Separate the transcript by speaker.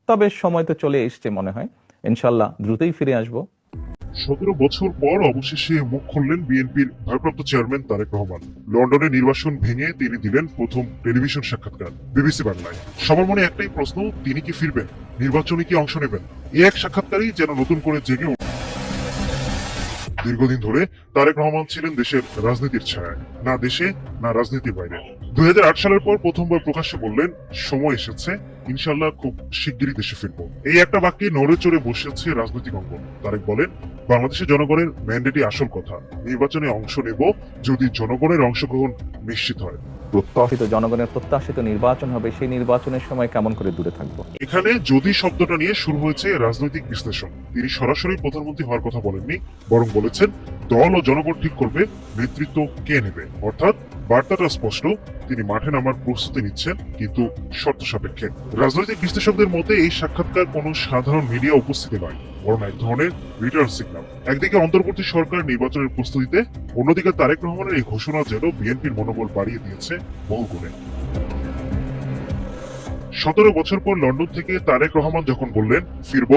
Speaker 1: তবে সময় তো চলে এসছে মনে হয়, ইনশাল্লাহ দ্রুতই ফিরে আসবো।
Speaker 2: 17 বছর পর অবশেষে মুখ খুললেন বিএনপির ভারপ্রাপ্ত চেয়ারম্যান তারেক রহমান। লন্ডনে নির্বাচন ভেঙে তিনি দিলেন প্রথম টেলিভিশন সাক্ষাৎকার বিবিসি বাংলায়। সবার মনে একটাই প্রশ্ন, তিনি কি ফিরবেন, নির্বাচনে কি অংশ নেবেন? এই এক সাক্ষাৎকারই যেন নতুন করে জেগে উঠল। দীর্ঘদিন ধরে তারেক রহমান ছিলেন দেশের রাজনীতির ছায়ায়, না দেশে না রাজনীতির বাইরে। 2008 সালের পর প্রথমবার প্রকাশ্যে বললেন, সময় এসেছে, ইনশাল্লাহ খুব শিগগিরই দেশে ফিরবো। এই একটা বাক্যে নড়ে চড়ে বসেছে রাজনৈতিক অঙ্গন। তারেক বলেন, বাংলাদেশের জনগণের ম্যান্ডেটই আসল কথা, নির্বাচনে অংশ নেব যদি জনগণের অংশগ্রহণ নিশ্চিত হয়।
Speaker 1: প্রত্যাশিত জনগণের প্রত্যাশিত নির্বাচন হবে, সেই নির্বাচনের সময় কেমন করে দূরে থাকবো।
Speaker 2: এখানে যদি শব্দটা নিয়ে শুরু হয়েছে রাজনৈতিক বিশ্লেষণ। তিনি সরাসরি প্রধানমন্ত্রী হওয়ার কথা বলেননি, বরং বলেছেন দল ও জনগণ ঠিক করবে নেতৃত্ব কে নেবে। অর্থাৎ বার্তাটা স্পষ্ট, তিনি মাঠে নামার প্রস্তুতি নিচ্ছেন, কিন্তু শর্ত সাপেক্ষে। রাজনৈতিক বিশ্লেষকদের মতে এই সাক্ষাৎকার কোনো সাধারণ মিডিয়া উপস্থিতি নয়, বরং এক ধরনের রিটার্ন সিগন্যাল। একদিকে অন্তর্বর্তী সরকার নির্বাচনের প্রস্তুতিতে, অন্যদিকে তারেক রহমানের এই ঘোষণা যেন বিএনপির মনোবল বাড়িয়ে দিয়েছে বহু গুণে। 17 বছর পর লন্ডন থেকে তারেক রহমান যখন বললেন ফিরবো,